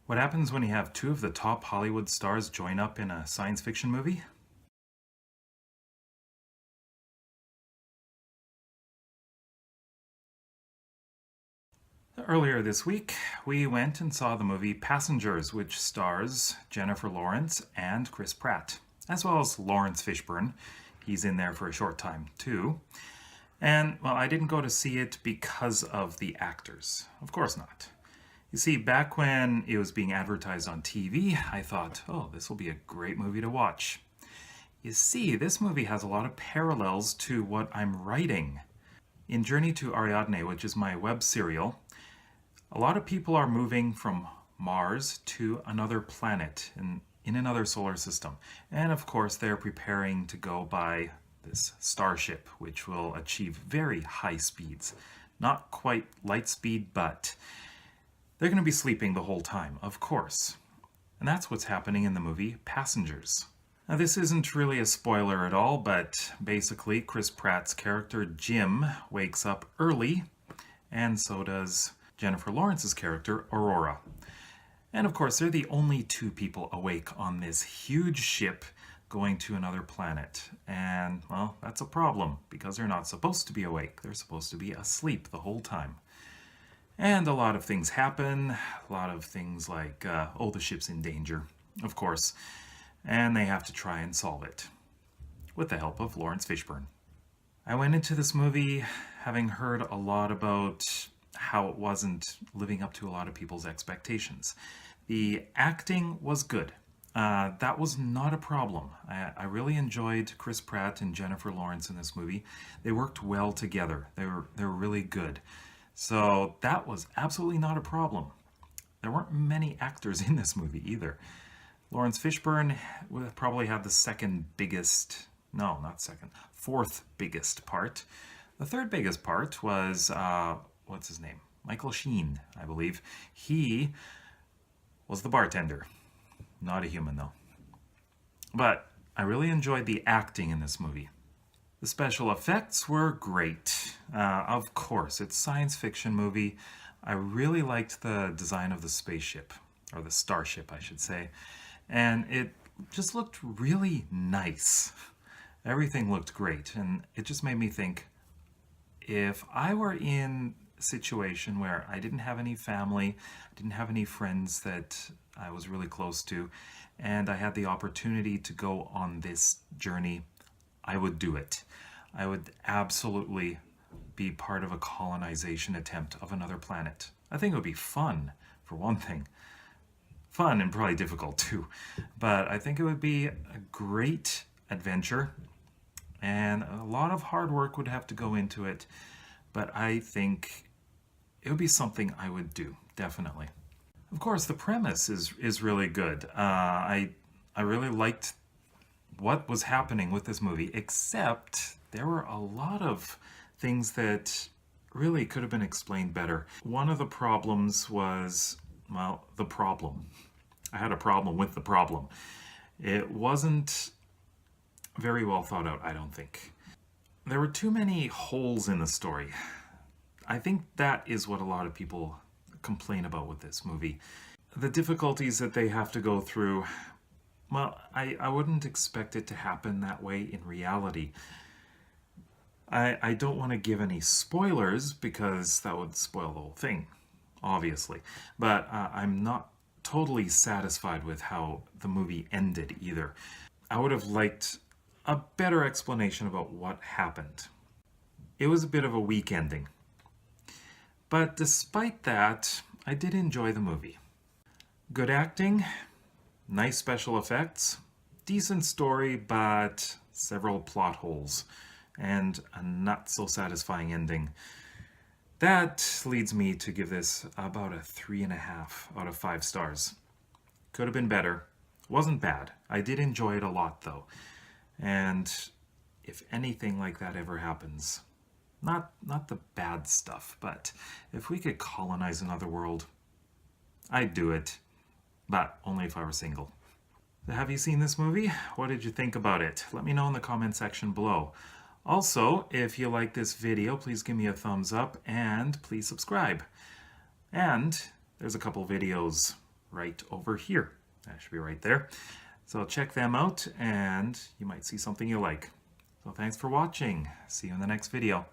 What happens when you have two of the top Hollywood stars join up in a science fiction movie? Earlier this week, we went and saw the movie Passengers, which stars Jennifer Lawrence and Chris Pratt, as well as Lawrence Fishburne. He's in there for a short time, too. And, well, I didn't go to see it because of the actors. Of course not. You see, back when it was being advertised on TV, I thought, oh, this will be a great movie to watch. You see, this movie has a lot of parallels to what I'm writing. In Journey to Ariadne, which is my web serial, a lot of people are moving from Mars to another planet in another solar system. And of course, they're preparing to go by this starship, which will achieve very high speeds. Not quite light speed, but they're going to be sleeping the whole time, of course. And that's what's happening in the movie Passengers. Now, this isn't really a spoiler at all, but basically, Chris Pratt's character Jim wakes up early, and so does Jennifer Lawrence's character Aurora. And of course, they're the only two people awake on this huge ship going to another planet. And, well, that's a problem, because they're not supposed to be awake. They're supposed to be asleep the whole time. And a lot of things happen. A lot of things like, oh, the ship's in danger, of course. And they have to try and solve it, with the help of Lawrence Fishburne. I went into this movie having heard a lot about how it wasn't living up to a lot of people's expectations. The acting was good. That was not a problem. I really enjoyed Chris Pratt and Jennifer Lawrence in this movie. They worked well together. They were really good. So that was absolutely not a problem. There weren't many actors in this movie either. Lawrence Fishburne would probably have the fourth biggest part. The third biggest part was, what's his name? Michael Sheen, I believe. He was the bartender. Not a human, though. But I really enjoyed the acting in this movie. The special effects were great. Of course, it's a science fiction movie. I really liked the design of the spaceship, or the starship, I should say. And it just looked really nice. Everything looked great, and it just made me think, if I were in a situation where I didn't have any family, I didn't have any friends that I was really close to, and I had the opportunity to go on this journey, I would do it. I would absolutely be part of a colonization attempt of another planet. I think it would be fun, for one thing. Fun and probably difficult too. But I think it would be a great adventure, and a lot of hard work would have to go into it. But I think it would be something I would do, definitely. Of course, the premise is really good. I really liked what was happening with this movie, except there were a lot of things that really could have been explained better. One of the problems was, well, the problem. I had a problem with the problem. It wasn't very well thought out, I don't think. There were too many holes in the story. I think that is what a lot of people complain about with this movie. The difficulties that they have to go through, well, I wouldn't expect it to happen that way in reality. I don't want to give any spoilers because that would spoil the whole thing, obviously. But I'm not totally satisfied with how the movie ended either. I would have liked a better explanation about what happened. It was a bit of a weak ending. But despite that, I did enjoy the movie. Good acting, nice special effects, decent story, but several plot holes, and a not so satisfying ending. That leads me to give this about a 3.5 out of 5 stars. Could have been better. Wasn't bad. I did enjoy it a lot though. And if anything like that ever happens, not the bad stuff, but if we could colonize another world, I'd do it. But only if I were single. Have you seen this movie? What did you think about it? Let me know in the comment section below. Also, if you like this video, please give me a thumbs up and please subscribe. And there's a couple videos right over here. That should be right there. So check them out and you might see something you like. So thanks for watching. See you in the next video.